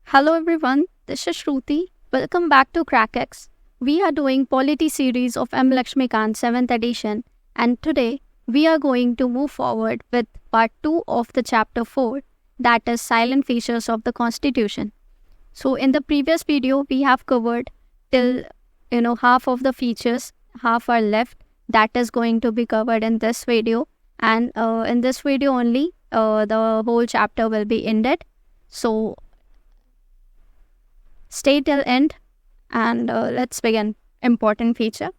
Hello everyone, this is Shruti. Welcome back to CrackX. We are doing Polity series of M. Lakshmikant 7th edition, and today we are going to move forward with part 2 of the chapter 4, that is silent features of the Constitution. So in the previous video we have covered till half of the features, half are left. That is going to be covered in this video, and in this video only the whole chapter will be ended. So stay till end and let's begin. Important feature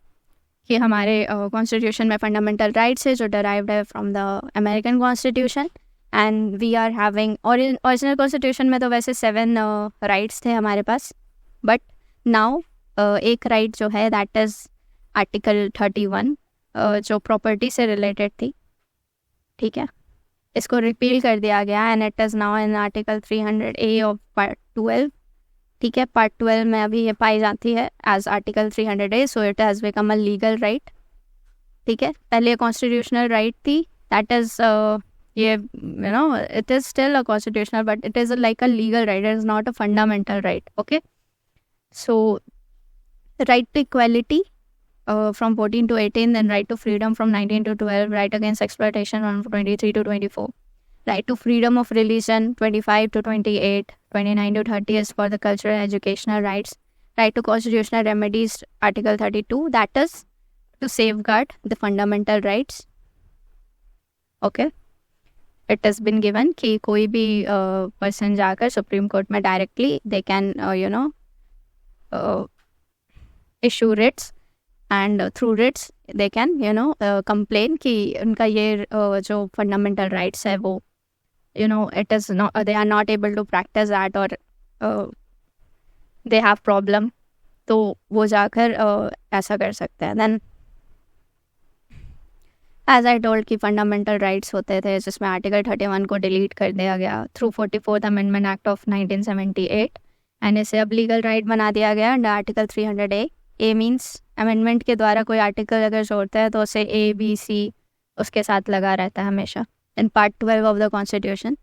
कि हमारे constitution में fundamental rights है जो derived है from the American constitution and we are having original constitution में तो वैसे 7 rights थे हमारे पास, बट नाउ एक राइट जो है दैट इज़ आर्टिकल 31 जो प्रॉपर्टी से रिलेटेड थी. ठीक है, इसको रिपील कर दिया गया and it is now in article 300A of part 12. ठीक है, पार्ट 12 में अभी ये पाई जाती है as article 300A, so it has become a legal right. ठीक है, पहले ये कॉन्स्टिट्यूशनल राइट थी, दैट इज़ ये it is still a constitutional but it is like a legal right, it is not a fundamental right. Okay, so right to equality from 14 to 18, then right to freedom from 19 to 12, right against exploitation from 23 to 24. Right to freedom of religion 25 to 28, 29 to 30 is for the cultural and educational rights. Right to constitutional remedies article 32, that is to safeguard the fundamental rights. Okay, it has been given कि कोई भी person जाकर supreme court में directly they can issue writs and through writs they can complain कि उनका ये जो fundamental rights है वो it is not, they are not able to practice that or they have problem, तो वो जाकर ऐसा कर सकते हैं. then as I told कि fundamental rights होते थे जिसमें आर्टिकल 31 को डिलीट कर दिया गया through 44th amendment act of 1978 and इसे अब लीगल राइट बना दिया गया अंडर आर्टिकल 300A. ए मीन्स अमेंडमेंट के द्वारा कोई आर्टिकल अगर जोड़ता है तो उसे A, B, C उसके साथ लगा रहता है हमेशा in part 12 of the constitution.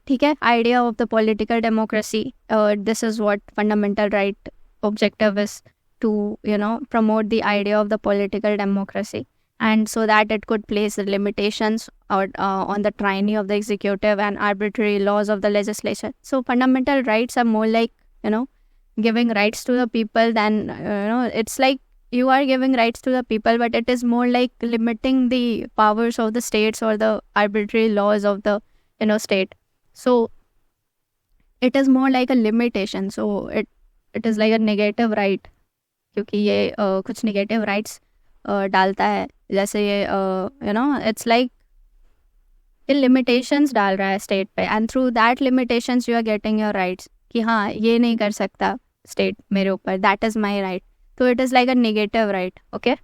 ठीक है, idea of the political democracy, this is what fundamental right objective is to promote the idea of the political democracy and so that it could place limitations or on the tyranny of the executive and arbitrary laws of the legislature. So fundamental rights are more like giving rights to the people than it's like you are giving rights to the people, but it is more like limiting the powers of the states or the arbitrary laws of the state. So it is more like a limitation, so it is like a negative right क्योंकि ये कुछ negative rights डालता है, जैसे ये it's like ये limitations डाल रहा है स्टेट पे and through that limitations you are getting your rights कि हाँ ये नहीं कर सकता स्टेट मेरे ऊपर, दैट इज़ माई राइट. तो it is like a negative right. Okay,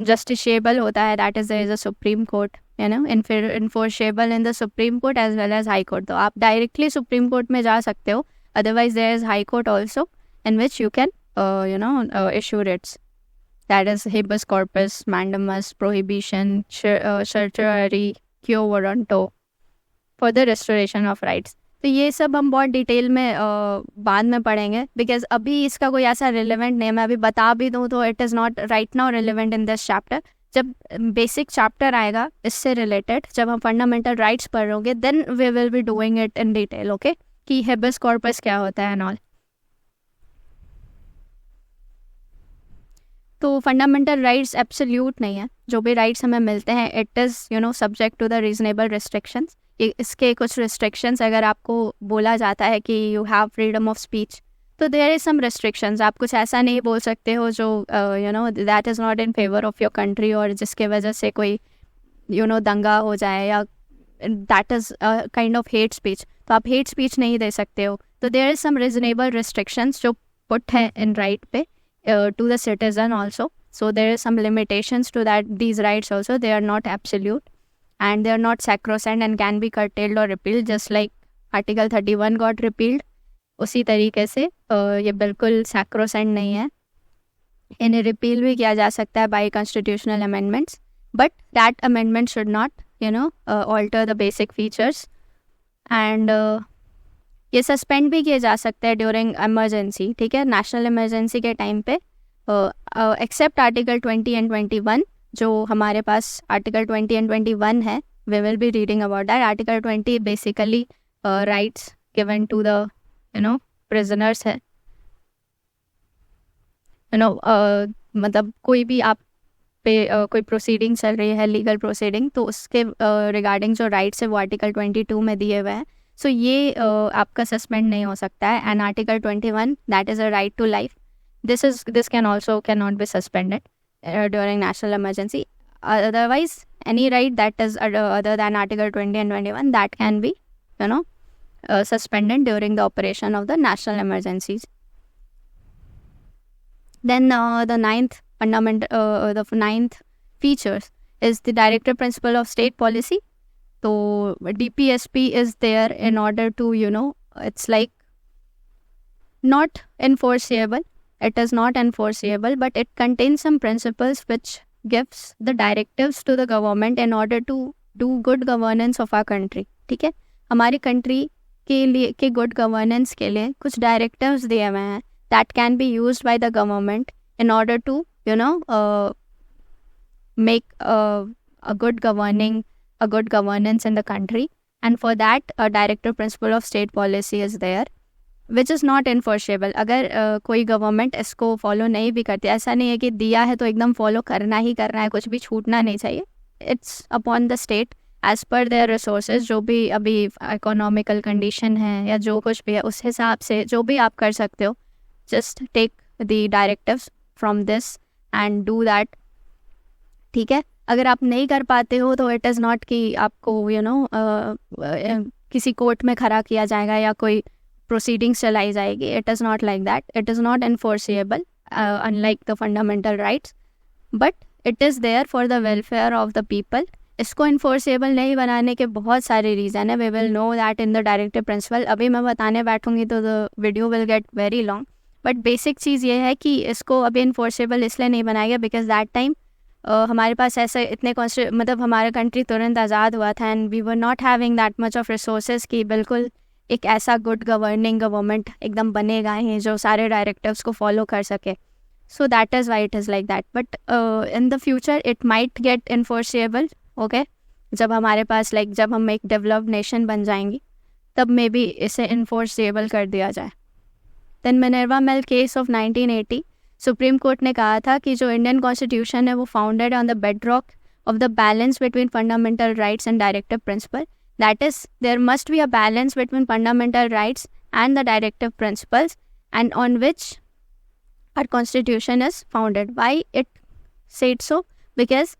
justiciable होता है, that is there is a supreme court enforceable in the supreme court as well as high court. तो आप डायरेक्टली सुप्रीम कोर्ट में जा सकते हो, otherwise there is high court also in which you can issue Ritz. That is habeas corpus, mandamus, prohibition, certiorari, quo warranto for the restoration of rights. तो ये सब हम बहुत डिटेल में बाद में पढ़ेंगे बिकॉज अभी इसका कोई ऐसा रिलेवेंट नहीं है. मैं अभी बता भी दूँ तो it is not right now relevant in this chapter. जब बेसिक चैप्टर आएगा इससे रिलेटेड, जब हम फंडामेंटल राइट्स पढ़ोगे then we will be doing it in detail. Okay, कि हेबियस कॉर्पस क्या होता है एंड ऑल. तो फंडामेंटल राइट्स एब्सोल्यूट नहीं है. जो भी राइट्स हमें मिलते हैं it is subject to the reasonable restrictions. इसके कुछ रिस्ट्रिक्शंस अगर आपको बोला जाता है कि you have freedom of speech, तो देयर इज सम रिस्ट्रिक्शंस. आप कुछ ऐसा नहीं बोल सकते हो जो that is not in favour of your country और जिसके वजह से कोई दंगा हो जाए या that is kind of hate speech. तो आप हेट स्पीच नहीं दे सकते हो. तो there is some reasonable restrictions जो पुट है इन राइट पे to the citizen also. So there is some limitations to that. These rights also, they are not absolute and they are not sacrosanct and can be curtailed or repealed, just like Article 31 got repealed. उसी तरीके से ये बिल्कुल sacrosanct नहीं है. इन्हें repeal भी किया जा सकता है by constitutional amendments, but that amendment should not alter the basic features and ये सस्पेंड भी किए जा सकते हैं ड्यूरिंग इमरजेंसी, ठीक है, नेशनल इमरजेंसी के टाइम पे, एक्सेप्ट आर्टिकल 20 एंड 21. जो हमारे पास आर्टिकल 20 एंड 21 है, we will be reading about that. Article 20 basically rights given to the prisoners है. मतलब कोई भी आप पे कोई प्रोसीडिंग चल रही है, लीगल प्रोसीडिंग, तो उसके रिगार्डिंग जो राइट्स है वो आर्टिकल 22 में दिए हुए हैं. सो ये आपका सस्पेंड नहीं हो सकता है. And article 21, that is a right to life. This can also cannot be suspended during national emergency. Otherwise, any right that is other than Article 20 and 21, that can be, suspended during the operation of the national emergencies. Then the ninth features is the directive principle of state policy. So DPSP is there in order to, it's like not enforceable. It is not enforceable, but it contains some principles which gives the directives to the government in order to do good governance of our country. ठीक है, हमारी country के लिए के good governance के लिए कुछ directives दिए हुए हैं that can be used by the government in order to make a good governance in the country. And for that a directive principle of state policy is there, which is not enforceable. अगर कोई government इसको follow नहीं भी करती, ऐसा नहीं है कि दिया है तो एकदम फॉलो करना ही करना है, कुछ भी छूटना नहीं चाहिए. It's upon the state as per their resources. जो भी अभी इकोनॉमिकल कंडीशन है या जो कुछ भी है, उस हिसाब से जो भी आप कर सकते हो, just take the directives from this and do that. ठीक है, अगर आप नहीं कर पाते हो तो इट इज़ नॉट कि आपको किसी कोर्ट में खड़ा किया जाएगा या कोई proceedings चलाई जाएगी. It is not like that. It is not enforceable, unlike the fundamental rights, but it is there for the welfare of the people. इसको enforceable नहीं बनाने के बहुत सारे reason है. We will know that in the directive principle. अभी मैं बताने बैठूंगी तो the video will get very long. But basic चीज़ ये है कि इसको अभी enforceable इसलिए नहीं बनाया गया because that time हमारे पास ऐसे इतने मतलब हमारा कंट्री तुरंत आज़ाद हुआ था and we were not having that much of resources कि बिल्कुल एक ऐसा गुड गवर्निंग गवर्नमेंट एकदम बनेगा ही जो सारे डायरेक्टिव्स को फॉलो कर सके. सो that is why it is like that. But in the future it might get enforceable. Okay, जब हमारे पास जब हम एक डेवलप्ड नेशन बन जाएंगी तब मे बी इसे इन्फोर्सेबल कर दिया जाए. Then Minerva mill case of 1980, supreme court ने कहा था कि जो इंडियन कॉन्स्टिट्यूशन है वो founded on the bedrock of the balance between fundamental rights and directive principle. That is, there must be a balance between fundamental rights and the directive principles, and on which our constitution is founded. Why it said so? Because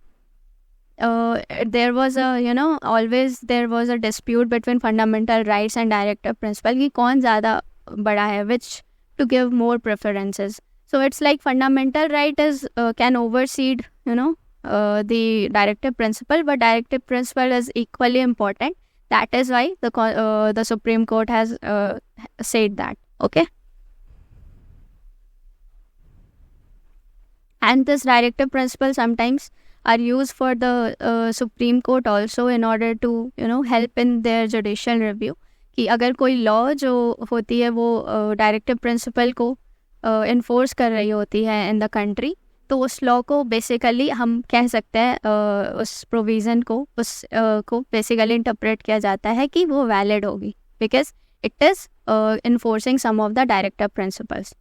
there was always there was a dispute between fundamental rights and directive principle कि कौन ज़्यादा बड़ा है, which to give more preferences. So it's like fundamental right is can oversee the directive principle, but directive principle is equally important. That is why the Supreme Court has said that. Okay. And this directive principle sometimes are used for the Supreme Court also in order to help in their judicial review. कि अगर कोई law जो होती है वो directive principle को enforce कर रही होती है इन द कंट्री, तो उस लॉ को बेसिकली हम कह सकते हैं उस प्रोविज़न को को बेसिकली इंटरप्रेट किया जाता है कि वो वैलिड होगी because it is enforcing some of the directive principles.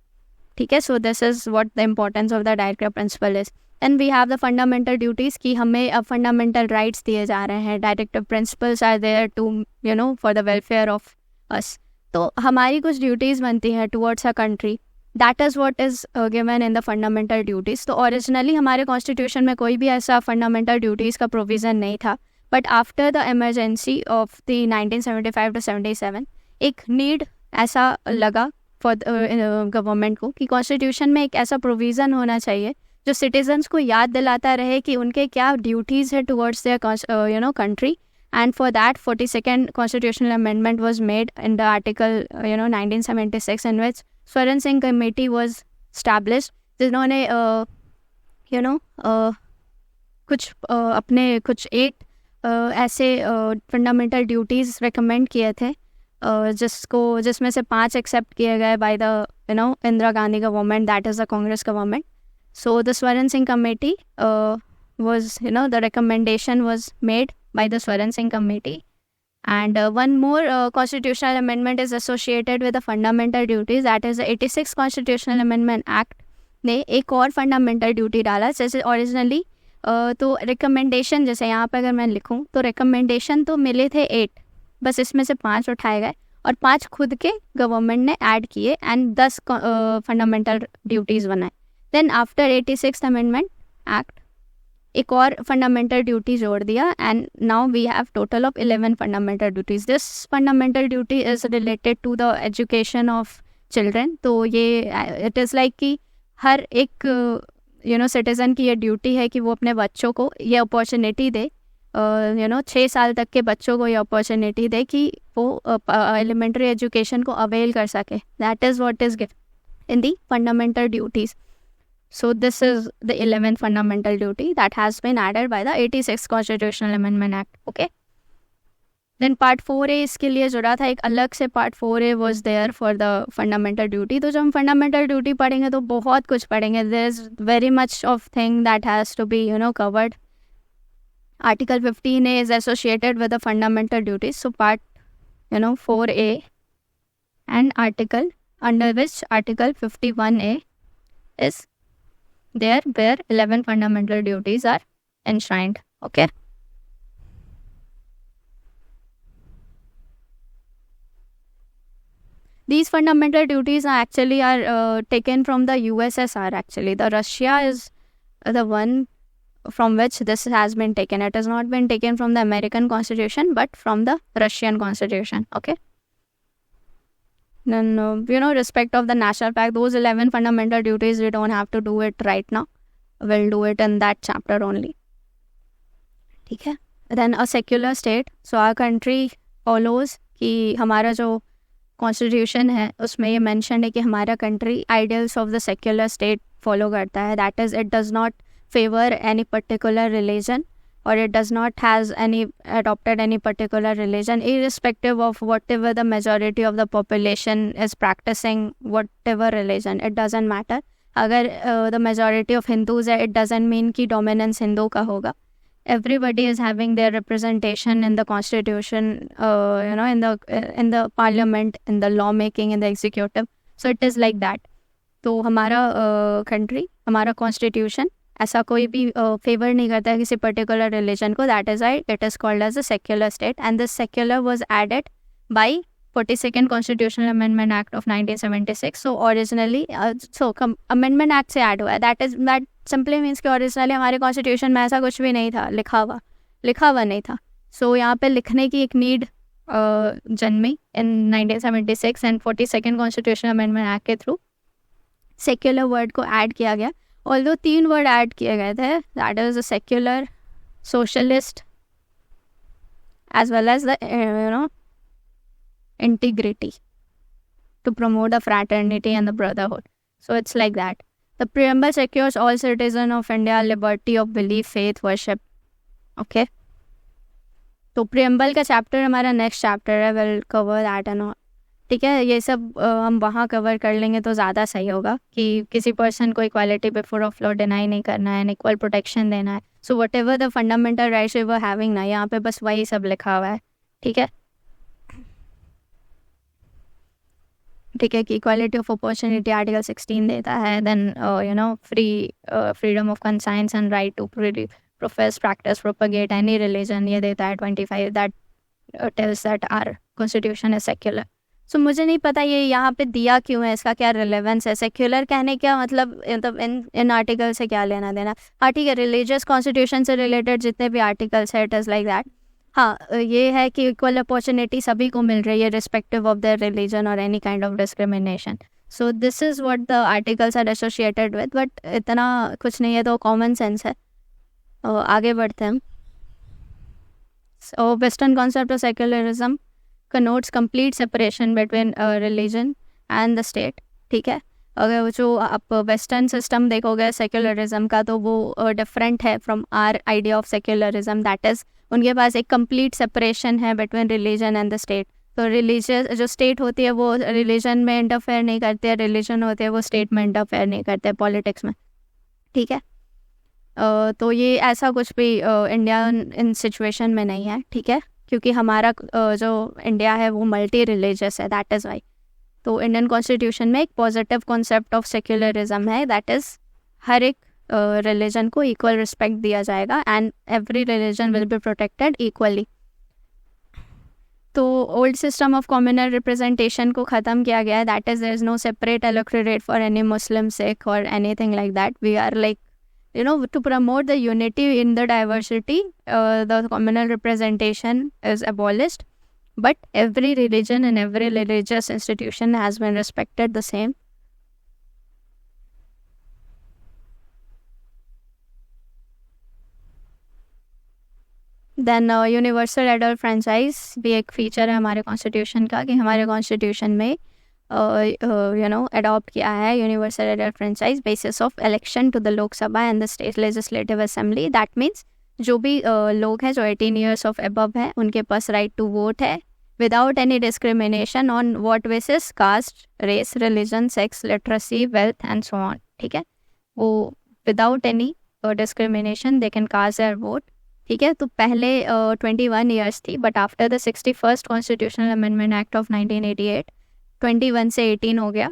ठीक है, so this is what the importance of the directive principle is. And we have the fundamental duties कि हमें अब फंडामेंटल राइट्स दिए जा रहे हैं. Directive principles are there too for the welfare of us. तो हमारी कुछ ड्यूटीज़ बनती हैं towards a country. That is what is given in the fundamental duties. तो ओरिजिनली हमारे कॉन्स्टिट्यूशन में कोई भी ऐसा फंडामेंटल ड्यूटीज़ का प्रोविज़न नहीं था, but after the emergency of the 1975 to 77 एक नीड ऐसा लगा फॉर गवर्नमेंट को कि कॉन्स्टिट्यूशन में एक ऐसा प्रोविज़न होना चाहिए जो सिटीजन्स को याद दिलाता रहे कि उनके क्या ड्यूटीज़ है towards their country. And for that 42nd constitutional amendment was made in the article 1976 in which Swaran Singh committee was established, जिन्होंने कुछ अपने कुछ 8 ऐसे फंडामेंटल ड्यूटीज़ रिकमेंड किए थे जिसमें से 5 एक्सेप्ट किए गए by the Indira Gandhi government, that is the Congress government. So the Swaran Singh committee was, the recommendation was made by the Swaran Singh committee. And one more constitutional amendment is associated with the fundamental duties, that is the 86th Constitutional Amendment Act ने एक और fundamental duty डाला. जैसे originally तो recommendation, जैसे यहाँ पर अगर मैं लिखूँ तो रिकमेंडेशन तो मिले थे 8, बस इसमें से 5 उठाए गए और 5 खुद के गवर्नमेंट ने ऐड किए एंड 10 फंडामेंटल ड्यूटीज़ बनाए. Then after 86th amendment act एक और फंडामेंटल ड्यूटी जोड़ दिया and now we have total of 11 fundamental duties. This fundamental duty is related to the education of children. तो ये इट इज़ लाइक कि हर एक citizen की ये ड्यूटी है कि वो अपने बच्चों को ये अपॉर्चुनिटी दे, 6 साल तक के बच्चों को ये अपॉर्चुनिटी दे कि वो एलिमेंट्री एजुकेशन को अवेल कर सके. That is what is given in the fundamental duties. So this is the 11th fundamental duty that has been added by the 86th Constitutional Amendment Act. Okay. Then Part 4A इसके लिए जुड़ा था, एक अलग से Part 4A was there for the fundamental duty. तो जब हम fundamental duty पढ़ेंगे तो बहुत कुछ पढ़ेंगे. There is very much of thing that has to be covered. Article 15A is associated with the fundamental duties. So Part 4A and article under which Article 51A is there where 11 fundamental duties are enshrined. Okay. These fundamental duties are actually taken from the USSR. Actually, the Russia is the one from which this has been taken. It has not been taken from the American Constitution, but from the Russian Constitution. Okay. Then, respect of the national flag, those 11 fundamental duties, we don't have to do it right now. We'll do it in that chapter only. ठीक है. Then a secular state. So our country follows कि हमारा जो constitution है उसमें ये mention है कि हमारा country ideals of the secular state follow करता है. That is it does not favour any particular religion or it does not has adopted any particular religion, irrespective of whatever the majority of the population is practicing whatever religion. It doesn't matter. अगर the majority of Hindus है, it doesn't mean कि dominance Hindu का होगा. Everybody is having their representation in the constitution, in the parliament, in the law making, in the executive. So it is like that. तो हमारा country, हमारा constitution ऐसा कोई भी फेवर नहीं करता है किसी पर्टिकुलर रिलीजन को. That is why it is called as a secular state and this secular was added by 42nd constitutional amendment act of 1976. So originally amendment act से ऐड हुआ है. दैट सिंपली मीन्स कि originally हमारे constitution में ऐसा कुछ भी नहीं था, लिखा हुआ नहीं था. सो यहाँ पे लिखने की एक नीड जन्मी इन 1976 and 42nd constitutional amendment act के थ्रू सेक्युलर वर्ड को ऐड किया गया. Although 3 वर्ड ऐड किए गए थे, that is the secular, socialist, as well as the integrity to promote the fraternity and the brotherhood. So it's like that. The preamble secures all citizens of India liberty of belief, faith, worship. Okay. तो preamble का chapter हमारा next chapter है. We'll cover that and all. ठीक है. ये सब हम वहाँ कवर कर लेंगे तो ज़्यादा सही होगा कि किसी पर्सन को equality before of law deny नहीं करना है, इक्वल प्रोटेक्शन देना है. So whatever the fundamental rights we were having ना, यहाँ पे बस वही सब लिखा हुआ है. ठीक है. कि इक्वालिटी ऑफ अपॉर्चुनिटी आर्टिकल 16 देता है. Then freedom of conscience and right to profess, practise, propagate any religion, ये देता है 25. That tells that our constitution is secular. So मुझे नहीं पता ये यहाँ पे दिया क्यों है, इसका क्या रिलेवेंस है. सेक्युलर कहने क्या मतलब इन आर्टिकल से क्या लेना देना. हाँ ठीक है, रिलीजियस कॉन्स्टिट्यूशन से रिलेटेड जितने भी आर्टिकल्स है, इट इज़ लाइक दैट. हाँ ये है कि इक्वल अपॉर्चुनिटी सभी को मिल रही है रिस्पेक्टिव ऑफ देयर रिलीजन और any kind of discrimination. So this is what the articles are associated with. But इतना कुछ नहीं है, तो कॉमन सेंस है. आगे बढ़ते हैं. सो western concept of secularism connotes complete separation between religion and the state. ठीक है. अगर जो आप वेस्टर्न सिस्टम देखोगे सेक्युलरिज्म का, तो वो डिफरेंट है from our idea of secularism. That is उनके पास एक कंप्लीट सेपरेशन है between religion and the state. तो रिलीजियस जो स्टेट होती है वो रिलीजन में इंटरफेयर नहीं करते हैं, रिलीजन होते हैं वो स्टेट में इंटरफेयर नहीं करते हैं पॉलिटिक्स में, ठीक है। तो ये ऐसा कुछ भी इंडिया इन सिचुएशन में नहीं है, ठीक है, क्योंकि हमारा जो इंडिया है वो मल्टी रिलीजियस है, दैट इज़ वाई। तो इंडियन कॉन्स्टिट्यूशन में एक पॉजिटिव कॉन्सेप्ट ऑफ सेक्युलरिज्म है, दैट इज़ हर एक रिलीजन को इक्वल रिस्पेक्ट दिया जाएगा and every religion will be protected equally. तो old system of communal representation को ख़त्म किया गया है, that is there is no separate electorate for any Muslim, Sikh और anything like that. We are like to promote the unity in the diversity, the communal representation is abolished, but every religion and every religious institution has been respected the same. Then universal adult franchise भी एक feature है हमारे constitution का, कि हमारे constitution में adopt किया है universal adult franchise basis of election to the Lok Sabha and the state legislative assembly. That means जो भी लोग हैं जो 18 ईयर्स ऑफ अबव है उनके पास राइट टू वोट है without any discrimination on what basis, caste, race, religion, sex, literacy, wealth and so on, ठीक है। वो without any discrimination they can cast their vote, ठीक है। तो पहले 21 ईयर्स थी, but after the 61st constitutional amendment act of 1988 21 से 18 हो गया,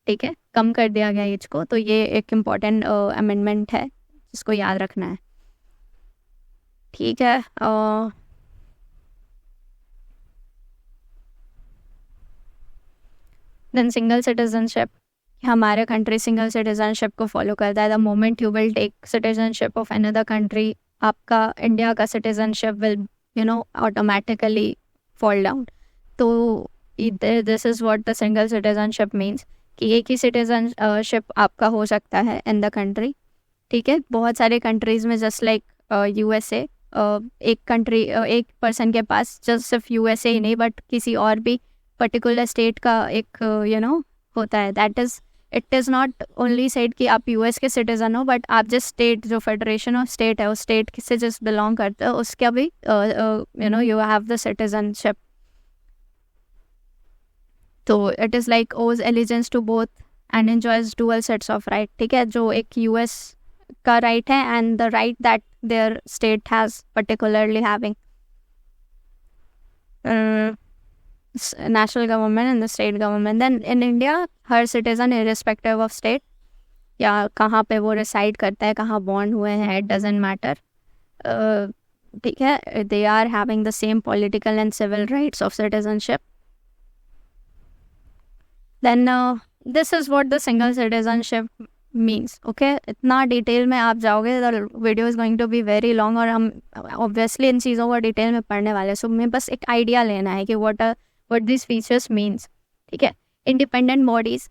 ठीक है, कम कर दिया गया एज को। तो ये एक इम्पॉर्टेंट अमेंडमेंट है जिसको याद रखना है, ठीक है। देन सिंगल सिटीजनशिप, हमारे कंट्री सिंगल सिटीजनशिप को फॉलो करता है। The moment you will take citizenship of another country, आपका इंडिया का citizenship will automatically fall down. तो this is what the single citizenship means, कि एक ही सिटीजनशिप आपका हो सकता है इन द कंट्री, ठीक है। बहुत सारे कंट्रीज़ में जस्ट लाइक USA, एक कंट्री एक पर्सन के पास जस्ट सिर्फ USA ही नहीं बट किसी और भी पर्टिकुलर स्टेट का एक होता है। That is it is not only said कि आप US के सिटीज़न हो, बट आप जिस स्टेट जो फेडरेशन ऑफ स्टेट है उस स्टेट से जिस बिलोंग करते हो उसका भी यू हैव द सिटीजनशिप। तो it is like owes allegiance to both and enjoys dual sets of right, ठीक है। जो एक US का राइट है and the right that their state has particularly having national government and the state government. Then in India हर citizen irrespective of state या कहाँ पे वो reside करता है, कहाँ born हुए हैं, it doesn't matter, ठीक है, they are having the same political and civil rights of citizenship. Then this is what the single citizenship means, okay। इतना डिटेल में आप जाओगे the video is going to be very long और हम obviously इन चीज़ों को डिटेल में पढ़ने वाले, सो मैं बस एक आइडिया लेना है कि what these features means, ठीक है। इंडिपेंडेंट बॉडीज,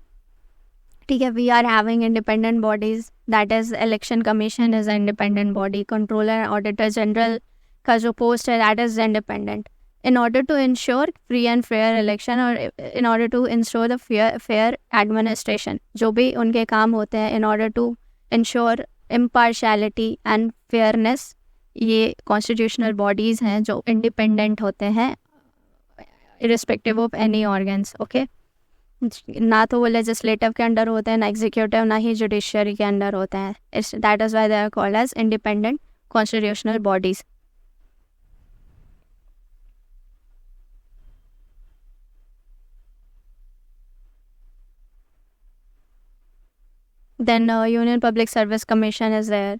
ठीक है, we are having independent bodies, that is election commission is independent body, controller auditor general का जो पोस्ट है that is independent. in order to ensure free and fair election और in order to ensure the fair administration, जो भी उनके काम होते हैं in order to ensure impartiality and fairness, ये constitutional bodies हैं जो independent होते हैं irrespective of any organs, okay। ना तो वो legislative के अंडर होते हैं, ना executive, ना ही judiciary के अंडर होते हैं। That is why they are called as independent constitutional bodies. Then Union Public Service Commission is there,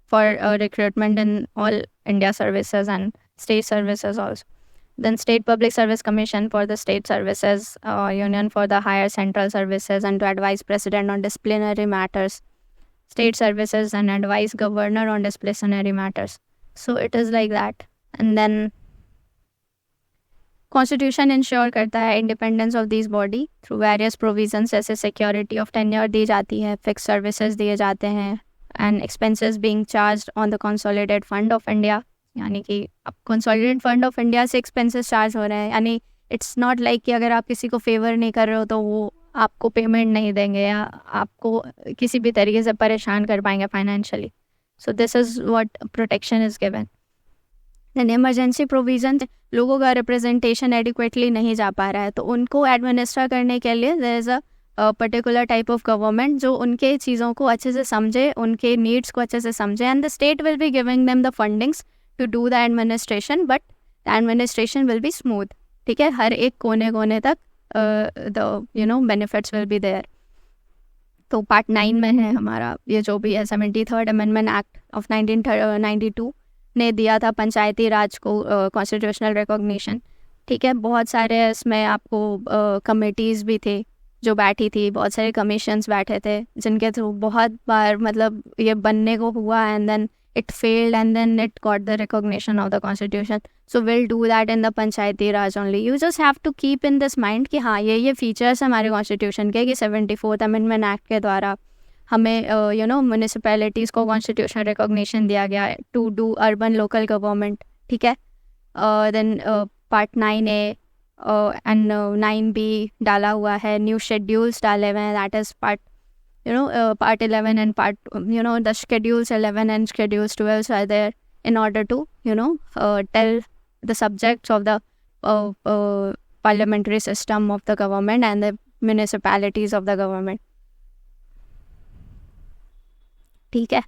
for recruitment in all India services and state services also. Then State Public Service Commission for the state services, Union for the higher central services and to advise President on disciplinary matters, state services and advise Governor on disciplinary matters. So it is like that. And then constitution ensure करता है independence of this body through various provisions, जैसे security of tenure दी जाती है, fix services दिए जाते हैं and expenses being charged on the consolidated fund of India, यानी कि अब कंसोलिडेटेड फंड ऑफ इंडिया से एक्सपेंसेस चार्ज हो रहे हैं, यानी इट्स नॉट लाइक कि अगर आप किसी को फेवर नहीं कर रहे हो तो वो आपको पेमेंट नहीं देंगे या आपको किसी भी तरीके से परेशान कर पाएंगे financially. So this is what protection is given. Emergency provision, लोगों का रिप्रेजेंटेशन एडिक्वेटली नहीं जा पा रहा है, तो उनको एडमिनिस्टर करने के लिए there is a particular type of government जो उनके चीज़ों को अच्छे से समझे, उनके नीड्स को अच्छे से समझे, and the state will be giving them the fundings to do the administration, but the administration will be smooth. ठीक है, हर एक कोने कोने तक the benefits will be there. तो पार्ट 9 में है हमारा ये जो भी है 73rd अमेंडमेंट एक्ट ऑफ 1992 ने दिया था पंचायती राज को कॉन्स्टिट्यूशनल रिकॉग्निशन. ठीक है, बहुत सारे इसमें आपको कमिटीज़ भी थे जो बैठी थी, बहुत सारे कमीशंस बैठे थे जिनके थ्रू बहुत बार मतलब ये बनने को हुआ, and then it failed and then it got the recognition of the constitution. So we'll do that in the Panchayati Raj only. You just have to keep in this mind कि हाँ ये features हमारे constitution के कि 74th amendment act के द्वारा हमें municipalities को कॉन्स्टिट्यूशनल रिकॉग्निशन दिया गया to do urban local government. ठीक है, then part 9A and 9B डाला हुआ है, न्यू शेड्यूल्स डाले हुए हैं, that is part part 11 and part the schedules 11 and schedules 12 are there in order to tell the subjects of the parliamentary system of the government and the municipalities of the government. ठीक है,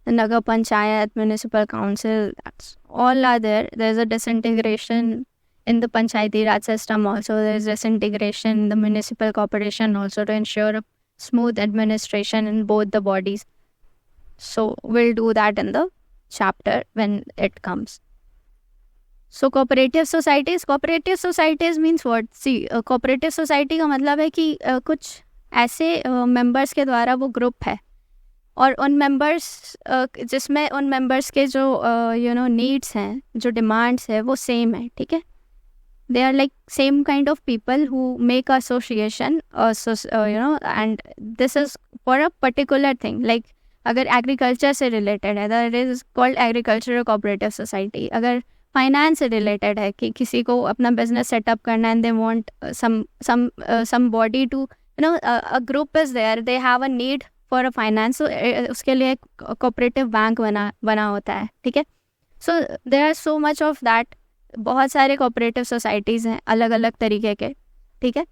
Nagar Panchayat, municipal council, that's all are there. There's a disintegration in the Panchayati Raj system also. There's disintegration in the municipal corporation also to ensure a smooth administration in both the bodies. So we'll do that in the chapter when it comes. So cooperative societies means what? See, cooperative society का मतलब है कि कुछ ऐसे members के द्वारा वो group है, और उन members जिसमें उन members के जो needs हैं, जो demands है वो same है. ठीक है, they are like same kind of people who make association and this is for a particular thing. Like अगर agriculture से related है, that is called agricultural cooperative society. अगर finance से related है कि किसी को अपना business set up करना and they want some body to a group is there, they have a need for a finance, so उसके लिए cooperative bank बना होता है. ठीक है, so there are so much of that. बहुत सारे कोऑपरेटिव सोसाइटीज़ हैं अलग अलग तरीके के. ठीक है,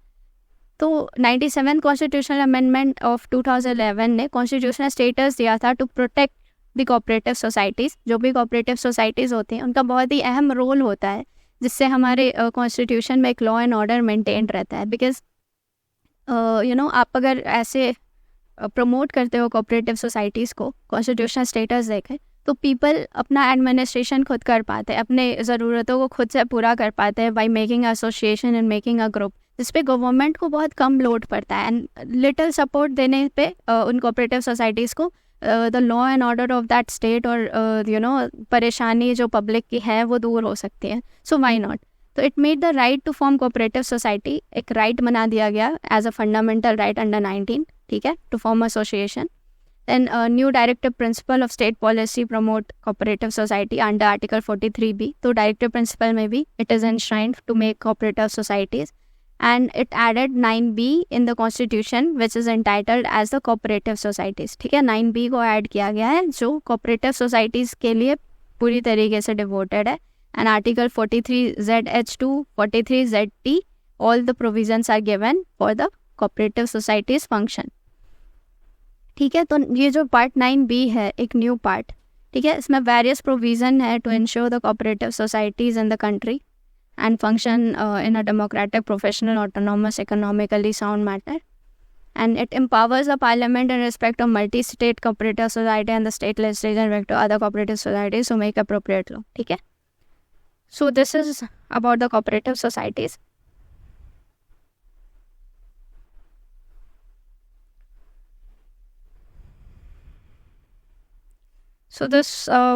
तो 97 कॉन्स्टिट्यूशनल अमेंडमेंट ऑफ 2011 ने कॉन्स्टिट्यूशनल स्टेटस दिया था to protect the cooperative societies. जो भी कोऑपरेटिव सोसाइटीज़ होती हैं उनका बहुत ही अहम रोल होता है, जिससे हमारे कॉन्स्टिट्यूशन में एक लॉ एंड ऑर्डर मेंटेन रहता है. बिकॉज आप अगर ऐसे प्रमोट करते हो कोऑपरेटिव सोसाइटीज़ को, कॉन्स्टिट्यूशनल स्टेटस देखें, तो पीपल अपना एडमिनिस्ट्रेशन खुद कर पाते हैं, अपने ज़रूरतों को खुद से पूरा कर पाते हैं by making association and making a group, जिस पे गवर्नमेंट को बहुत कम लोड पड़ता है. एंड लिटिल सपोर्ट देने पे उन कोऑपरेटिव सोसाइटीज़ को the law and order of that state और परेशानी जो पब्लिक की है वो दूर हो सकती है. So why not. तो it made the right to form cooperative society एक राइट बना दिया गया as a fundamental right under 19. ठीक है, to form association. Then a new directive principle of state policy promote cooperative society under Article 43B. So directive principle में भी it is enshrined to make cooperative societies, and it added 9B in the constitution which is entitled as the cooperative societies. ठीक है, 9B को add किया गया है जो cooperative societies के लिए पूरी तरीके से devoted है. And Article 43ZH2, 43ZT, all the provisions are given for the cooperative societies function. ठीक है, तो ये जो पार्ट 9B है एक न्यू पार्ट. ठीक है, इसमें वेरियस प्रोविज़न है to ensure the cooperative societies in the country and function in a democratic, professional, autonomous, economically sound matter. And it empowers the parliament in respect of multi state cooperative society and the state legislature to other cooperative societies to make appropriate law. ठीक है, so this is about the cooperative societies. So this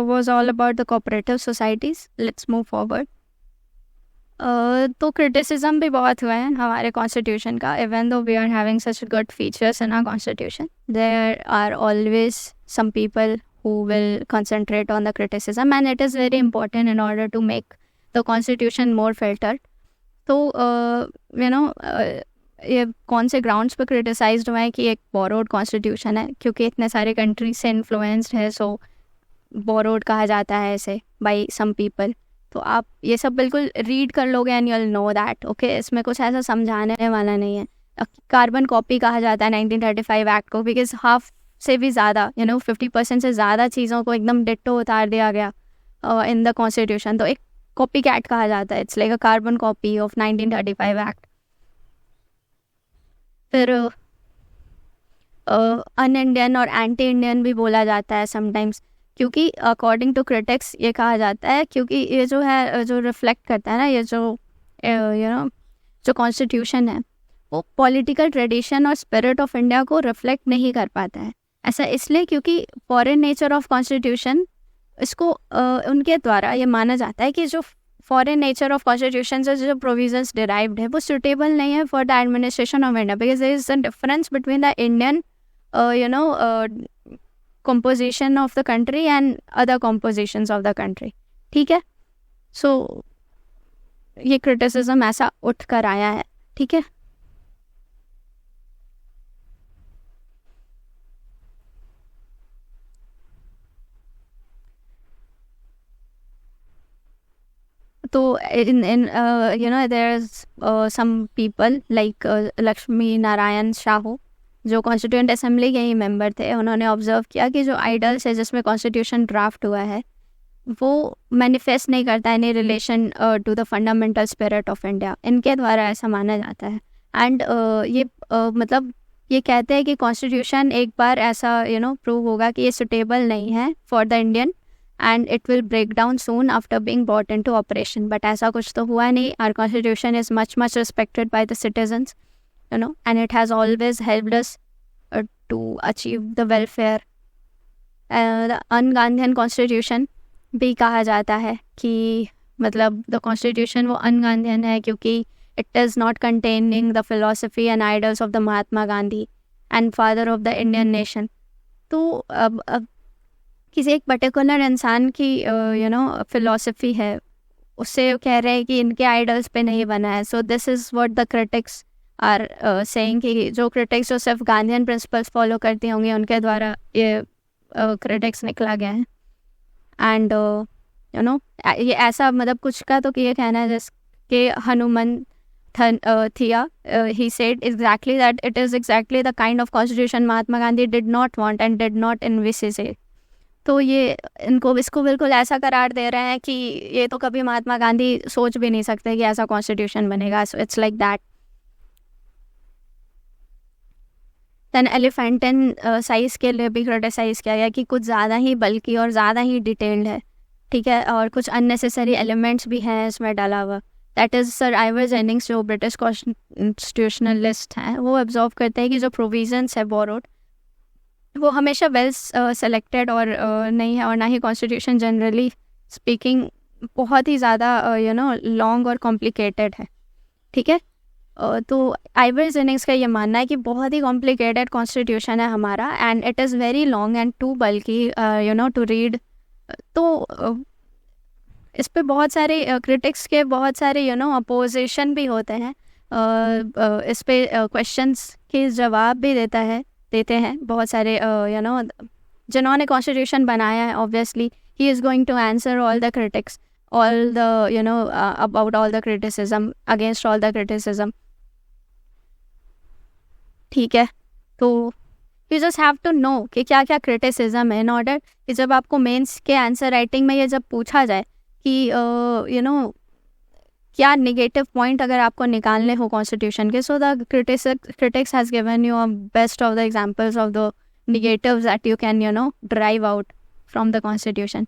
was all about the cooperative societies. Let's move forward. तो criticism भी बहुत हुआ है हमारे constitution का. Even though we are having such good features in our constitution, there are always some people who will concentrate on the criticism, and it is very important in order to make the constitution more filtered. तो ये कौन से grounds पर criticised हुआ है कि एक borrowed constitution है, क्योंकि इतने सारे कंट्रीज से इन्फ्लुएंस्ड है, सो बोरोड कहा जाता है इसे बाय सम पीपल. तो आप ये सब बिल्कुल रीड कर लोगे and you'll know that okay, इसमें कुछ ऐसा समझाने वाला नहीं है। कार्बन कॉपी कहा जाता है 1935 एक्ट को, बिकॉज हाफ से भी ज़्यादा 50% से ज़्यादा चीज़ों को एकदम डिट्टो उतार दिया गया इन द कॉन्स्टिट्यूशन, तो एक कॉपी कैट कहा जाता है। It's like a carbon copy of 1935 act. फिर अन इंडियन और एंटी इंडियन भी बोला जाता है समटाइम्स, क्योंकि अकॉर्डिंग टू क्रिटिक्स ये कहा जाता है क्योंकि ये जो है जो रिफ्लेक्ट करता है ना, ये जो जो कॉन्स्टिट्यूशन है वो पॉलिटिकल ट्रेडिशन और स्पिरिट ऑफ इंडिया को रिफ्लेक्ट नहीं कर पाता है। ऐसा इसलिए क्योंकि फॉरेन नेचर ऑफ कॉन्स्टिट्यूशन, इसको उनके द्वारा ये माना जाता है कि जो फॉरेन नेचर ऑफ कॉन्स्टिट्यूशन से जो प्रोविजंस डिराइव्ड है वो सुटेबल नहीं है for the administration of India, because there is a difference between the Indian composition of the country and other compositions of the country। ठीक है, सो ये क्रिटिसिज्म ऐसा उठ कर आया है। ठीक है, तो in there is some people like Lakshmi Narayan Shahu, जो कॉन्स्टिट्यूएंट असेंबली के ही मेंबर थे, उन्होंने ऑब्जर्व किया कि जो आइडल्स है जिसमें कॉन्स्टिट्यूशन ड्राफ्ट हुआ है वो मैनिफेस्ट नहीं करता है in relation to the fundamental spirit of India. इनके द्वारा ऐसा माना जाता है। एंड ये मतलब ये कहते हैं कि कॉन्स्टिट्यूशन एक बार ऐसा प्रूव होगा कि ये सुटेबल नहीं है for the Indian and it will break down soon after being bought into operation. But ऐसा कुछ तो हुआ नहीं। Our constitution is much respected by the citizens, and it has always helped us to achieve the welfare। the un-Gandhian constitution भी कहा जाता है कि मतलब the constitution वो un-Gandhian है क्योंकि it is not containing the philosophy and ideals of the Mahatma Gandhi and father of the Indian nation। तो अब किसी एक पर्टिकुलर इंसान की philosophy है, उससे कह रहे हैं कि इनके आइडल्स पे नहीं बना है। So this is what the critics are saying कि जो क्रिटिक्स जो सिर्फ गांधीयन प्रिंसिपल्स फॉलो करती होंगी उनके द्वारा ये क्रिटिक्स निकला गया है। एंड ये ऐसा मतलब कुछ का तो ये कहना है जिसके हनुमान थिया he said exactly that it is exactly the kind of constitution Mahatma Gandhi did not want and did not envisage। तो ये इसको बिल्कुल ऐसा करार दे रहे हैं कि ये तो कभी महात्मा गांधी सोच भी नहीं सकते कि ऐसा कॉन्स्टिट्यूशन बनेगा। So it's like that. Then elephantine size के लिए भी क्रिटिसाइज़ किया गया कि कुछ ज़्यादा ही बल्कि और ज़्यादा ही डिटेल्ड है। ठीक है, और कुछ अननेसेसरी एलिमेंट्स भी हैं इसमें डाला हुआ। That is sir Ivor Jennings जो ब्रिटिश कॉन्स्टिट्यूशनलिस्ट हैं वो ऑब्जर्व करते हैं कि जो प्रोविजंस है बोरोड वो हमेशा वेल सेलेक्टेड और नहीं है, और ना ही कॉन्स्टिट्यूशन जनरली स्पीकिंग बहुत ही ज़्यादा लॉन्ग और कॉम्प्लिकेटेड है। ठीक है, तो आइवर जेनिंग्स का ये मानना है कि बहुत ही कॉम्प्लिकेटेड कॉन्स्टिट्यूशन है हमारा and it is very long and too bulky to read. तो इस पे बहुत सारे क्रिटिक्स के बहुत सारे अपोजिशन भी होते हैं। इस पे क्वेश्चंस के जवाब भी देते हैं बहुत सारे जिन्होंने कॉन्स्टिट्यूशन बनाया है। Obviously he is going to answer all the critics, all the about all the criticism, against all the criticism. ठीक है, तो you just have to know कि क्या क्या क्रिटिसिज्म है इन ऑर्डर कि जब आपको मेंस के आंसर राइटिंग में ये जब पूछा जाए कि क्या नेगेटिव पॉइंट अगर आपको निकालने हो कॉन्स्टिट्यूशन के, so the critics has given you a best of the examples of the negatives that you can drive out from the constitution.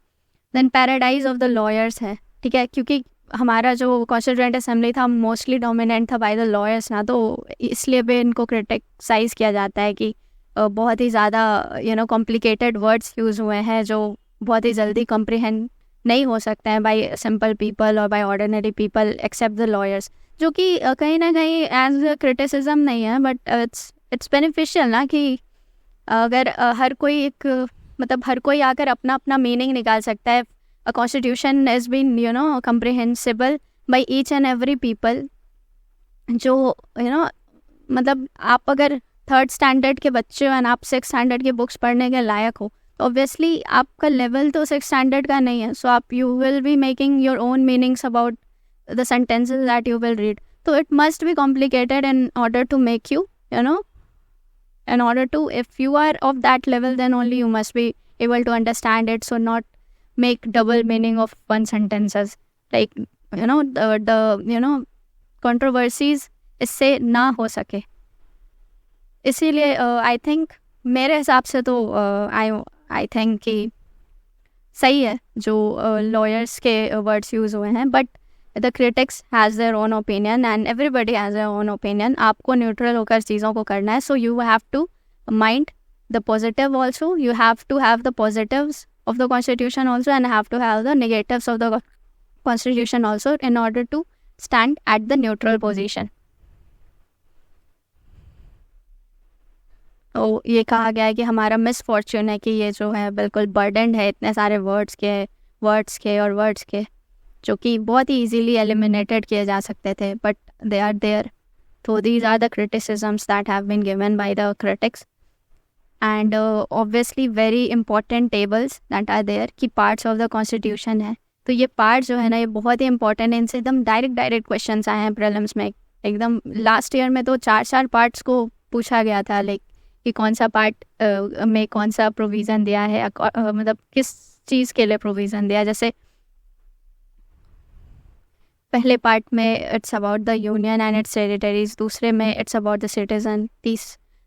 Then paradise of the lawyers है। ठीक है, क्योंकि हमारा जो कॉन्स्टिट्यूएंट असेंबली था मोस्टली डोमिनेंट था by the lawyers ना, तो इसलिए भी इनको क्रिटिसाइज़ किया जाता है कि बहुत ही ज़्यादा कॉम्प्लिकेटेड वर्ड्स यूज़ हुए हैं जो बहुत ही जल्दी कॉम्प्रिहेंड नहीं हो सकते हैं बाय सिंपल पीपल और by ordinary people except the lawyers, जो कि कहीं ना कहीं एज क्रिटिसिज्म नहीं है बट इट्स बेनिफिशियल ना कि अगर हर कोई हर कोई आकर अपना अपना मीनिंग निकाल सकता है। A constitution is been comprehensible by each and every people, जो मतलब आप अगर 3rd स्टैंडर्ड के बच्चे हो एंड आप 6th स्टैंडर्ड की बुक्स पढ़ने के लायक हो ऑब्वियसली आपका लेवल तो 6 स्टैंडर्ड का नहीं है, सो आप you will be making your own meanings about the sentences that you will read. तो it must be complicated in order to make you, you know, in order to, if you are of that level, then only you must be able to understand it. So not make double meaning of one sentences, like the controversies इससे ना हो सके. इसीलिए I think मेरे हिसाब से तो I think कि सही है जो लॉयर्स के वर्ड्स यूज़ हुए हैं, but the critics has their own opinion and everybody has their own opinion. आपको न्यूट्रल होकर चीज़ों को करना है. So you have to mind the positive also, you have to have the positives of the constitution also and have to have the negatives of the constitution also in order to stand at the neutral position. तो ये कहा गया है कि हमारा misfortune है कि ये जो है बिल्कुल बर्डनड है इतने सारे वर्ड्स के जो कि बहुत ही इजीली एलिमिनेटेड किए जा सकते थे, बट दे आर देयर. तो these are the criticisms that have been given by the critics. And obviously very important tables that are there कि पार्ट्स ऑफ द कॉन्स्टिट्यूशन है. तो ये पार्ट जो है ना ये बहुत ही इंपॉर्टेंट है. इनसे एकदम डायरेक्ट क्वेश्चन आए हैं प्रीलिम्स में. एकदम लास्ट ईयर में तो 4 पार्ट्स को पूछा गया था, लाइक कि कौन सा पार्ट में कौन सा प्रोविज़न दिया है, मतलब किस चीज़ के लिए प्रोविज़न दिया. जैसे पहले पार्ट में it's about the union and it's territories, दूसरे में it's about the citizen.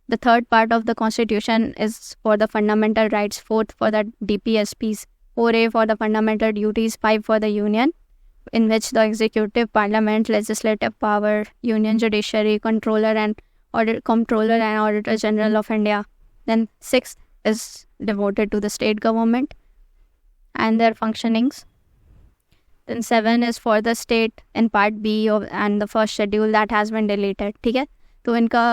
The third part of the constitution is for the fundamental rights, 4th for the DPSPs, 4A for the fundamental duties, 5 for the union in which the executive, parliament, legislative power, union judiciary, comptroller and auditor general of India. Then 6th is devoted to the state government and their functionings. Then 7 is for the state in part B and the first schedule that has been deleted. ठीक है, तो इनका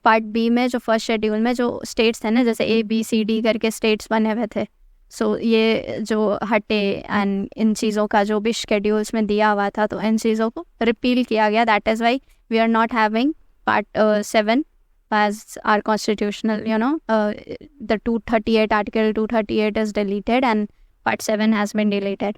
part B में जो first schedule में जो states थे ना, जैसे ABCD करके states बने हुए थे, सो ये जो हटे एंड इन चीज़ों का जो भी शेड्यूल्स में दिया हुआ था तो इन चीज़ों को रिपील किया गया. That is why we are not having part 7 as our constitutional, the 238 article 238 is deleted and part 7 has been deleted.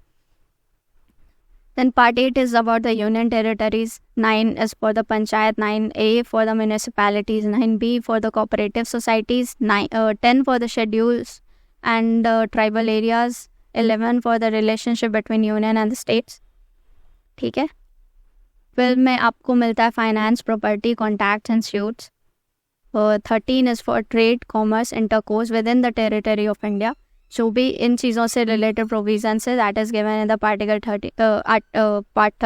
Then part 8 is about the union territories, 9 is for the panchayat, 9A for the municipalities, 9B for the cooperative societies, 10 for the schedules and tribal areas, 11 for the relationship between union and the states. ठीक है. 12 में आपको मिलता है finance, property, contacts and suits. 13 is for trade, commerce, intercourse within the territory of India. जो भी इन चीज़ों से related provisions है, that is given in the part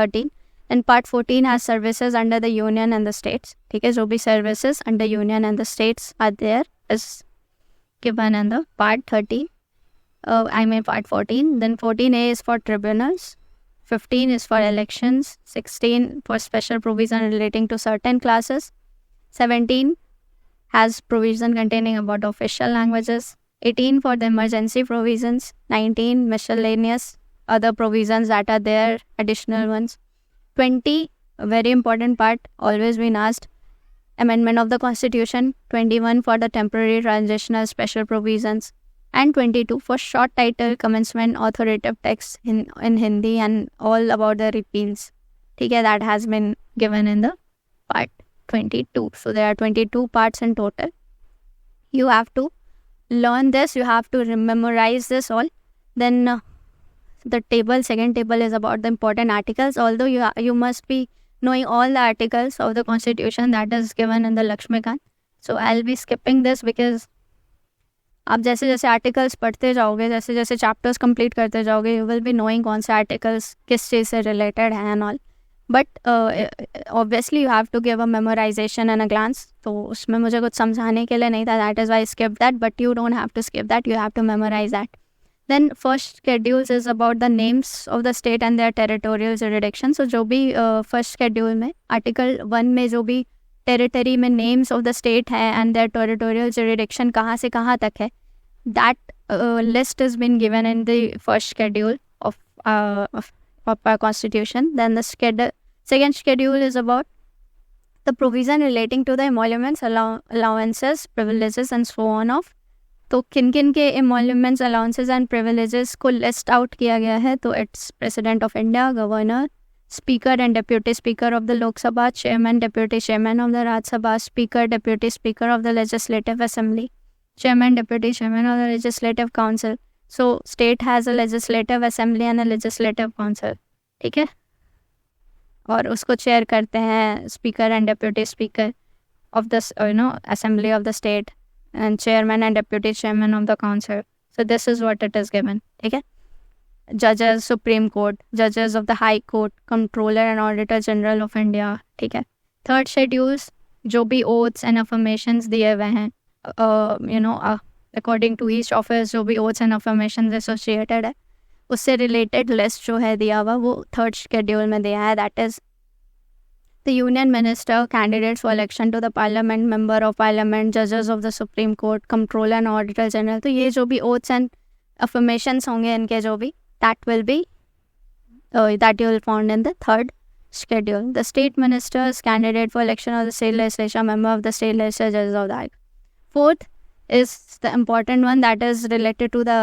13. And part 14 has services under the union and the states. ठीक है, जो भी services under union and the states are there is given in the part 13. Part 14. Then 14A is for tribunals. 15 is for elections. 16 for special provision relating to certain classes. 17 has provision containing about official languages. 18 for the emergency provisions. 19 miscellaneous other provisions that are there, additional ones. 20, a very important part, always been asked, amendment of the constitution. 21 for the temporary transitional special provisions. And 22 for short title, commencement, authoritative text in Hindi and all about the repeals. Okay, that has been given in the part 22. So there are 22 parts in total. You have to learn this, you have to memorize this all. Then the table, second table is about the important articles. Although you must be knowing all the articles of the constitution that is given in the Lakshmikant. So I'll be skipping this because आप जैसे जैसे articles पढ़ते जाओगे, जैसे जैसे chapters complete करते जाओगे, you will be knowing कौन से आर्टिकल्स किस चीज़ से रिलेटेड हैं and all. But obviously you have to give a memorisation and a glance. तो उसमें मुझे कुछ समझाने के लिए नहीं था, that is why skip that. But you don't have to skip that, you have to memorise that. Then first schedules is about the names of the state and their territorial jurisdiction. So जो भी first schedule में article 1 में जो भी territory में names of the state है and their territorial jurisdiction कहाँ से कहाँ तक है, that list has been given in the first schedule of our constitution. Then the second schedule is about the provision relating to the emoluments, allowances, privileges and so on of तो किन किन के एमोल्यूमेंट्स, allowances and privileges को list out किया गया है, तो it's president of India, governor, speaker and deputy speaker of the Lok Sabha, chairman deputy chairman of the Rajya Sabha, speaker deputy speaker of the legislative assembly, chairman deputy chairman of the legislative council. So state has a legislative assembly and a legislative council. ठीक है, और उसको chair करते हैं speaker and deputy speaker of the assembly of the state and chairman and deputy chairman of the council. So this is what it is given. ठीक है, judges supreme court, judges of the high court, controller and auditor general of India. ठीक है, third schedules जो भी oaths and affirmations दिए हुए हैं, according to each office जो भी ओथ्स एंड अफर्मेशन एसोसिएटेड है, उससे रिलेटेड लिस्ट जो है दिया हुआ वो थर्ड शेड्यूल में दिया है. That is the union minister, candidates for election to the parliament, member of parliament, जजेस of the supreme court, controller and auditor general. तो ये जो भी ओथ्स एंड अफर्मेशंस होंगे इनके जो भी, that will be that you will found in the third schedule. The state ministers, candidate for election of the state legislature, member of the state legislature, judges of that. Fourth is the important one, that is related to the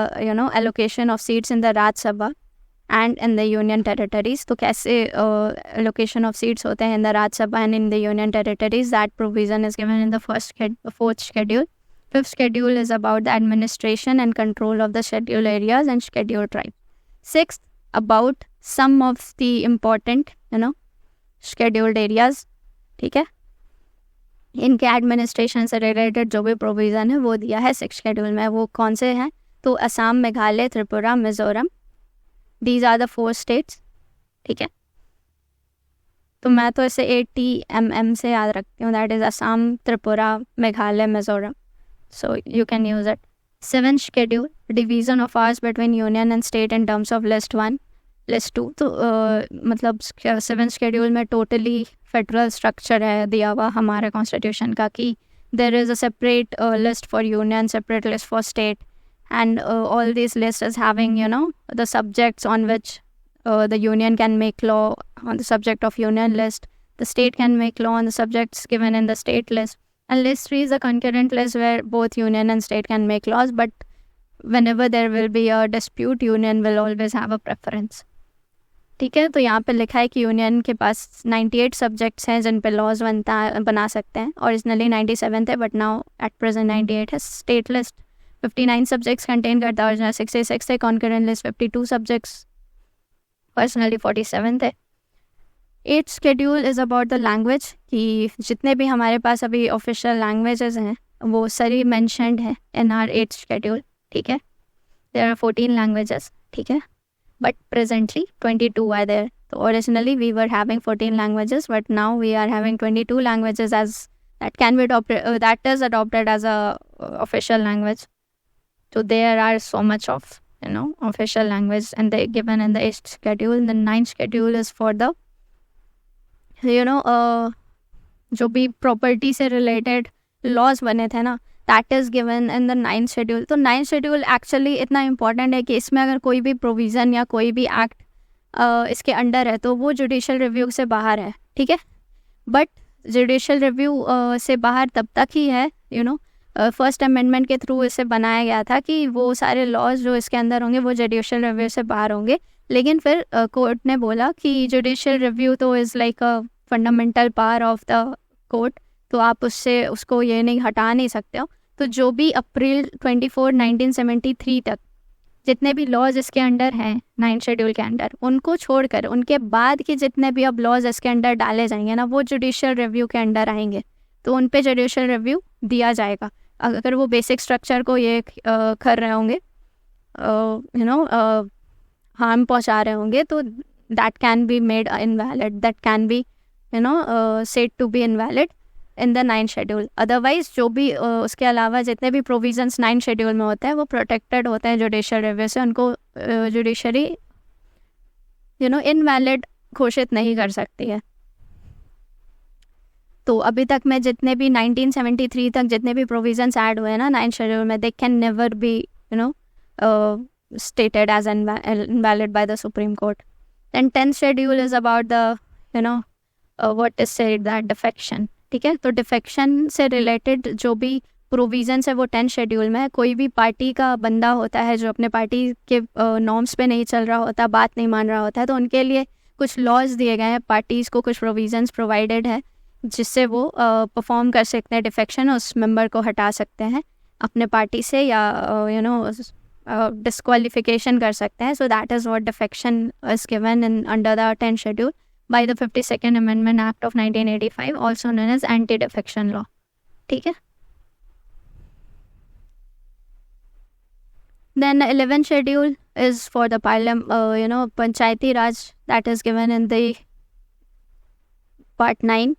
allocation of seats in the Raj Sabha and in the union territories. तो कैसे allocation of seats होते हैं in the Raj Sabha and in the union territories, that provision is given in the fourth schedule. Fifth schedule is about the administration and control of the scheduled areas and scheduled tribes. Sixth, about some of the important scheduled areas. ठीक है, इनके administration से related जो भी provision है वो दिया है सिक्स शेड्यूल में. वो कौन से हैं, तो Assam, Meghalaya, Tripura, Mizoram, these are the 4 states. ठीक है, तो मैं तो इसे ATMM से याद रखती हूँ, that is Assam, Tripura, Meghalaya, Mizoram. So you can use it. 7th schedule, division of hours between union and state in terms of list 1, list 2. तो मतलब 7th शेड्यूल में टोटली फेडरल स्ट्रक्चर है दिया हुआ हमारे कॉन्स्टिट्यूशन का, कि there is a separate list for union, separate list for state, and all this list is having the subjects on which the union can make law on the subject of union list, the state can make law on the subjects given in the state list, and list 3 is a concurrent list where both union and state can make laws, but whenever there will be a dispute, union will always have a preference. ठीक है, तो यहाँ पे लिखा है कि union के पास 98 subjects हैं जिन पे लॉज बना सकते हैं. ओरिजिनली 97 थे, बट नाउ एट प्रेजेंट 98 है. स्टेट लिस्ट 59 सब्जेक्ट्स कंटेन करता है, ओरिजिनल 66 थे. कॉन्करेंट लिस्ट 52 सब्जेक्ट्स, पर्सनली 47 थे. 8th schedule is about the language, कि जितने भी हमारे पास अभी ऑफिशियल लैंग्वेजेस हैं वो सारी मैंशनड है इन आर 8th शेड्यूल. ठीक है, देयर आर 14 लैंग्वेजेस. ठीक है, but presently 22 are there. So originally we were having 14 languages, but now we are having 22 languages as that can be adopted. That is adopted as a official language. So there are so much of official language, and they given in the 8th schedule. The 9th schedule is for the जो भी property से related laws बने थे ना, that is given in the 9th schedule. तो 9th schedule actually इतना important है कि इसमें अगर कोई भी प्रोविज़न या कोई भी एक्ट इसके अंडर है तो वो जुडिशल रिव्यू से बाहर है. ठीक है, बट जुडिशल रिव्यू से बाहर तब तक ही है, फर्स्ट अमेंडमेंट के थ्रू इसे बनाया गया था कि वो सारे लॉज जो इसके अंदर होंगे वो जुडिशल रिव्यू से बाहर होंगे. लेकिन फिर कोर्ट ने बोला कि जुडिशल रिव्यू तो is like a fundamental power of the court, तो आप उसको ये नहीं हटा नहीं सकते हो. तो जो भी अप्रैल 24, 1973 तक जितने भी लॉज इसके अंडर हैं 9th शेड्यूल के अंडर, उनको छोड़कर उनके बाद के जितने भी अब लॉज इसके अंडर डाले जाएंगे ना, वो जुडिशियल रिव्यू के अंडर आएंगे. तो उन पे जुडिशियल रिव्यू दिया जाएगा. अगर वो बेसिक स्ट्रक्चर को ये कर रहे होंगे, हार्म पहुंचा रहे होंगे, तो that can be made invalid, that can be said to be invalid in the 9th schedule. Otherwise जो भी उसके अलावा जितने भी प्रोविजंस 9th शेड्यूल में होते हैं वो प्रोटेक्टेड होते हैं जुडिशियल रिव्यू से. उनको जुडिशरी इनवैलिड घोषित नहीं कर सकती है. तो अभी तक में जितने भी 1973 तक जितने भी प्रोविजंस ऐड हुए हैं ना 9th शेड्यूल में, they can never be stated as invalid by the Supreme Court. Then 10th schedule is about the what is said that defection. ठीक है, तो डिफेक्शन से रिलेटेड जो भी प्रोविज़न्स है वो 10th शेड्यूल में है। कोई भी पार्टी का बंदा होता है जो अपने पार्टी के नॉर्म्स पे नहीं चल रहा होता, बात नहीं मान रहा होता है, तो उनके लिए कुछ लॉज दिए गए हैं, पार्टीज़ को कुछ प्रोविज़न्स प्रोवाइडेड है जिससे वो परफॉर्म कर सकते हैं डिफेक्शन, उस मेंबर को हटा सकते हैं अपने पार्टी से या डिस्क्वालिफिकेशन कर सकते हैं। So that is what defection is given in under the 10th schedule by the 52nd amendment act of 1985, also known as anti defection law. ठीक है। Then 11th schedule is for the Panchayati Raj, that is given in the part 9.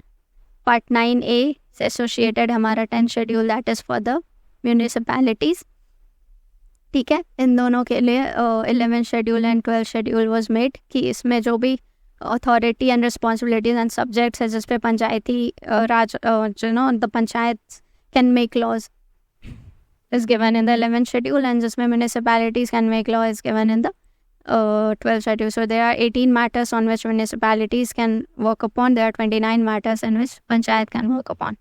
Part 9A is associated हमारा 10th schedule, that is for the municipalities. ठीक है। इन दोनों के लिए 11th schedule and 12th schedule was made कि इसमें जो भी authority and responsibilities and subjects है जिस पे पंचायती राज the panchayats can make laws is given in the 11th schedule, and जिसमें municipalities can make law is given in the 12th schedule. So there are 18 matters on which municipalities can work upon. There are 29 matters in which panchayat can work upon.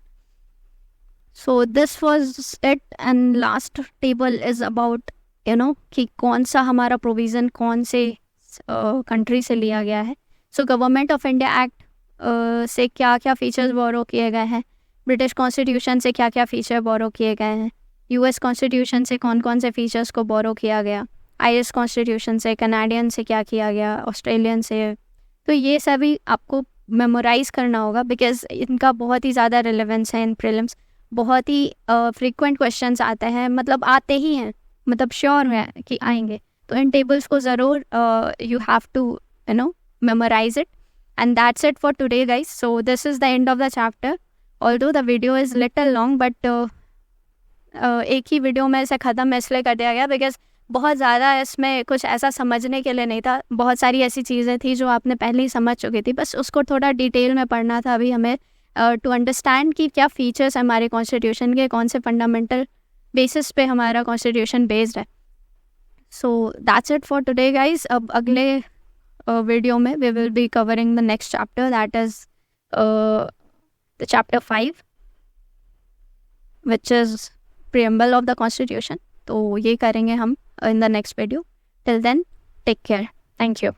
So this was it, and last table is about कि कौन सा हमारा provision कौन से country से लिया गया है। So government of India act से क्या क्या फीचर्स बोरो किए गए हैं, ब्रिटिश कॉन्स्टिट्यूशन से क्या क्या फीचर बोरो किए गए हैं, यूएस कॉन्स्टिट्यूशन से कौन कौन से फीचर्स को बोरो किया गया, आयरिश कॉन्स्टिट्यूशन से, कनाडियन से क्या किया गया, ऑस्ट्रेलियन से। तो ये सभी आपको मेमोराइज़ करना होगा बिकॉज इनका बहुत ही ज़्यादा रिलेवेंस है इन प्रीलिम्स। बहुत ही फ्रीक्वेंट क्वेश्चंस आते हैं, मतलब आते ही हैं, मतलब श्योर है कि आएंगे। तो इन टेबल्स को ज़रूर you have to memorise it, and that's it for today guys. So this is the end of the chapter, although the video is little long, but एक ही वीडियो में इसे ख़त्म इसलिए कर दिया गया बिकॉज बहुत ज़्यादा इसमें कुछ ऐसा समझने के लिए नहीं था। बहुत सारी ऐसी चीज़ें थी जो आपने पहले ही समझ चुकी थी, बस उसको थोड़ा डिटेल में पढ़ना था अभी हमें टू अंडरस्टैंड कि क्या फीचर्स हमारे कॉन्स्टिट्यूशन के, कौन से फंडामेंटल बेसिस पे हमारा कॉन्स्टिट्यूशन बेस्ड है। So that's it for today guys. अब अगले वीडियो में we will be covering the next chapter, that is the chapter 5 which is preamble of the constitution। तो ये करेंगे हम in the next video. Till then, take care. Thank you.